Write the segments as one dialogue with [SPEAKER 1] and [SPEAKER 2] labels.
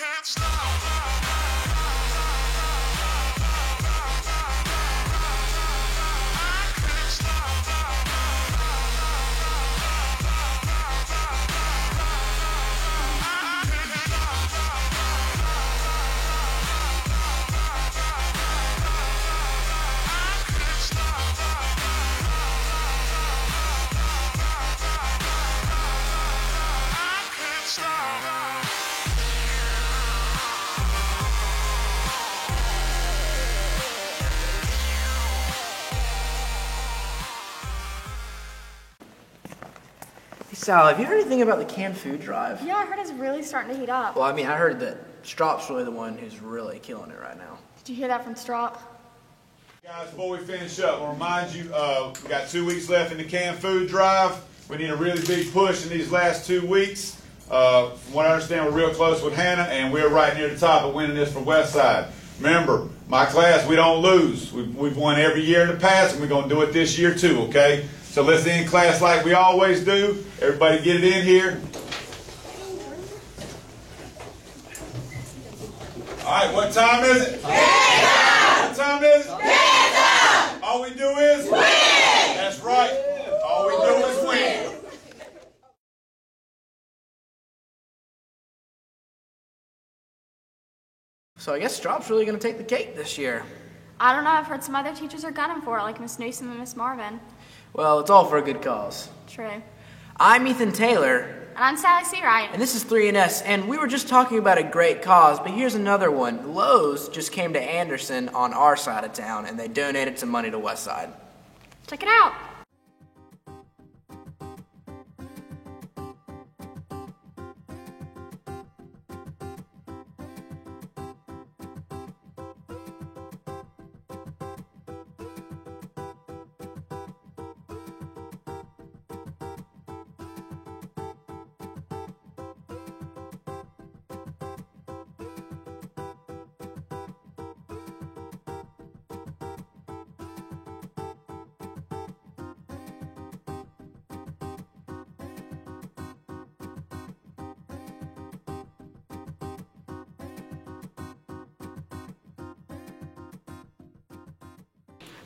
[SPEAKER 1] can't stop.
[SPEAKER 2] Hey Sal, have you heard anything about the canned food drive?
[SPEAKER 3] Yeah, I heard it's really starting to heat up.
[SPEAKER 2] Well, I mean, I heard that Strop's really the one who's really killing it right now.
[SPEAKER 3] Did you hear that from Strop?
[SPEAKER 4] Guys, before we finish up, I'll remind you, we got 2 weeks left in the canned food drive. We need a really big push in these last 2 weeks. From what I understand, we're real close with Hannah, and we're right near the top of winning this for Westside. Remember, my class, we don't lose. We've won every year in the past, and we're going to do it this year too, okay? So let's end class like we always do. Everybody get it in here. All right, what time is it? What time is it? All we do is win. That's right. All we do is win.
[SPEAKER 2] So I guess Strop's really going to take the cake this year.
[SPEAKER 3] I don't know, I've heard some other teachers are gunning for it, like Miss Newsom and Miss Marvin.
[SPEAKER 2] Well, it's all for a good cause.
[SPEAKER 3] True.
[SPEAKER 2] I'm Ethan Taylor.
[SPEAKER 3] And I'm Sally Seawright.
[SPEAKER 2] And this is 3NS, and we were just talking about a great cause, but here's another one. Lowe's just came to Anderson on our side of town, and they donated some money to Westside.
[SPEAKER 3] Check it out.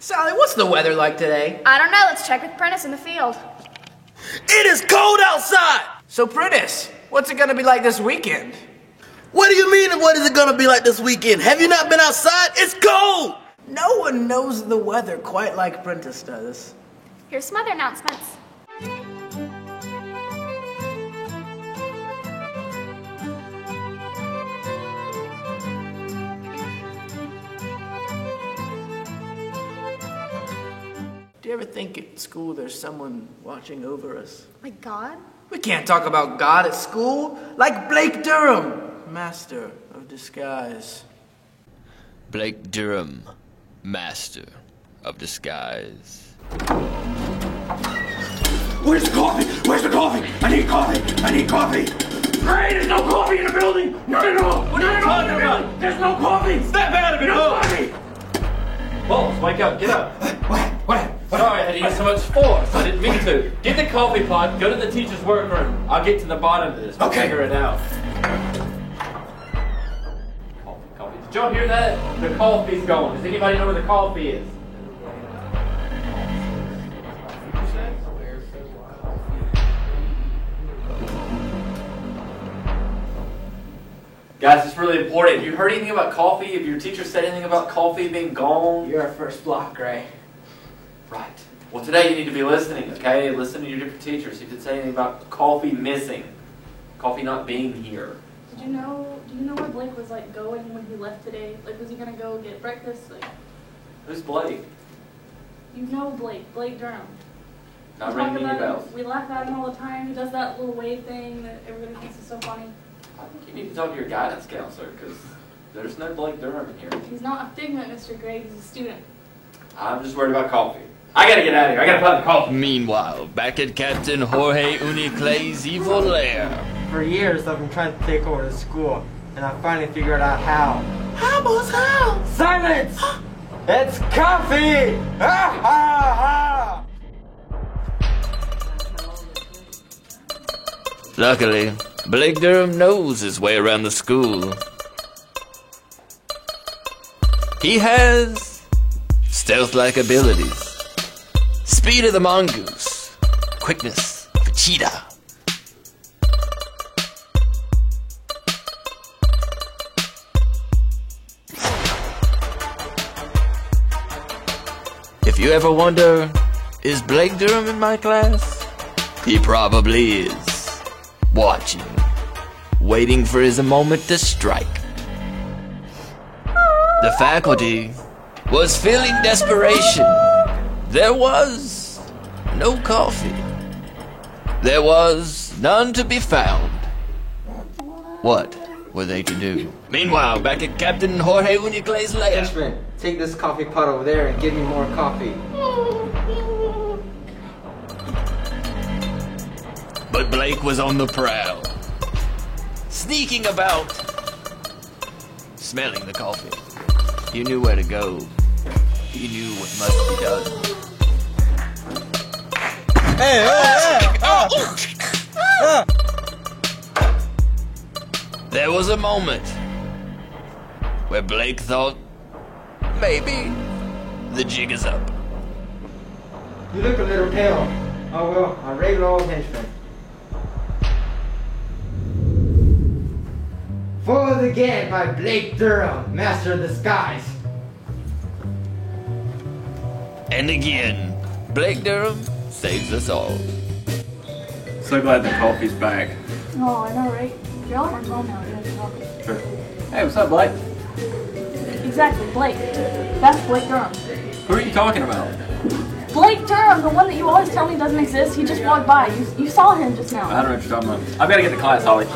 [SPEAKER 2] Sally, what's the weather like today?
[SPEAKER 3] I don't know, let's check with Prentice in the field.
[SPEAKER 5] It is cold outside!
[SPEAKER 2] So Prentice, what's it going to be like this weekend?
[SPEAKER 5] What do you mean, what is it gonna be like this weekend? Have you not been outside? It's cold!
[SPEAKER 2] No one knows the weather quite like Prentice does.
[SPEAKER 3] Here's some other announcements.
[SPEAKER 2] Do you ever think at school there's someone watching over us?
[SPEAKER 3] Like God?
[SPEAKER 2] We can't talk about God at school. Like Blake Durham, master of disguise.
[SPEAKER 6] Blake Durham, master of disguise.
[SPEAKER 5] Where's the coffee? Where's the coffee? I need coffee! I need coffee! Hey, there's no coffee in the building! Not at all!
[SPEAKER 7] What are you talking about?
[SPEAKER 5] There's no coffee!
[SPEAKER 7] Step out of it!
[SPEAKER 5] No coffee!
[SPEAKER 7] Balls, wake up, get up.
[SPEAKER 5] What?
[SPEAKER 7] Sorry I had to use so much force. I didn't mean to. Get the coffee pot, go to the teacher's workroom. I'll get to the bottom of this. We'll
[SPEAKER 5] Okay.
[SPEAKER 7] figure it out. Coffee. Did y'all hear that? The coffee's gone. Does anybody know where the coffee is? Guys, it's really important. Have you heard anything about coffee? Have your teacher said anything about coffee being gone?
[SPEAKER 2] You're our first block, Gray.
[SPEAKER 7] Right. Well, today you need to be listening, okay? Listen to your different teachers. He did say anything about coffee missing. Coffee not being here.
[SPEAKER 3] Do you know where Blake was like going when he left today? Like, was he gonna go get breakfast? Like,
[SPEAKER 7] Who's Blake?
[SPEAKER 3] you know Blake Durham.
[SPEAKER 7] Not
[SPEAKER 3] We talk
[SPEAKER 7] ringing any
[SPEAKER 3] about
[SPEAKER 7] bells.
[SPEAKER 3] him. We laugh at him all the time. He does that little wave thing that everybody thinks is so funny.
[SPEAKER 7] I think you need to talk to your guidance counselor because there's no Blake Durham in here.
[SPEAKER 3] He's not a figment, Mr. Gray. He's a student.
[SPEAKER 7] I'm just worried about coffee. I gotta get out of here. I gotta find the coffee.
[SPEAKER 6] Meanwhile, back at Captain Jorge Uniclay's evil lair.
[SPEAKER 8] For years, I've been trying to take over the school, and I finally figured out how.
[SPEAKER 5] How was how?
[SPEAKER 8] Silence! It's coffee! Ha ha ha!
[SPEAKER 6] Luckily, Blake Durham knows his way around the school. He has stealth-like abilities, speed of the mongoose, quickness of a cheetah. If you ever wonder, is Blake Durham in my class? He probably is. Watching. Waiting for his moment to strike. The faculty was feeling desperation. There was no coffee. There was none to be found. What were they to do? Meanwhile, back at Captain Jorge Uniclay's lair.
[SPEAKER 8] Henchman, take this coffee pot over there and give me more coffee.
[SPEAKER 6] But Blake was on the prowl. Sneaking about. Smelling the coffee. He knew where to go. He knew what must be done. There was a moment where Blake thought, maybe the jig is up.
[SPEAKER 8] You look a little pale. Oh well, a regular old henchman. Foiled again by Blake Durham, master of the skies.
[SPEAKER 6] And again, Blake Durham saves us all.
[SPEAKER 7] So glad the coffee's back.
[SPEAKER 3] Oh, I know, right? Y'all aren't home now. You guys are talking.
[SPEAKER 7] Sure. Hey, what's up, Blake?
[SPEAKER 3] Exactly, Blake. That's Blake Durham.
[SPEAKER 7] Who are you talking about?
[SPEAKER 3] Blake Durham, the one that you always tell me doesn't exist. He just walked by. You saw him just now.
[SPEAKER 7] I don't know what you're talking about. I've got to get to class, Holly.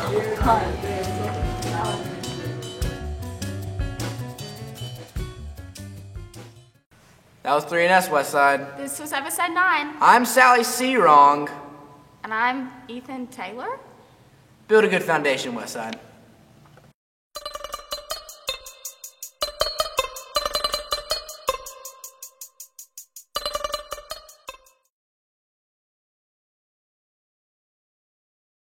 [SPEAKER 2] That was 3NS Westside.
[SPEAKER 1] This was episode 9.
[SPEAKER 2] I'm Sally C. Wrong.
[SPEAKER 1] And I'm Ethan Taylor.
[SPEAKER 2] Build a good foundation, Westside.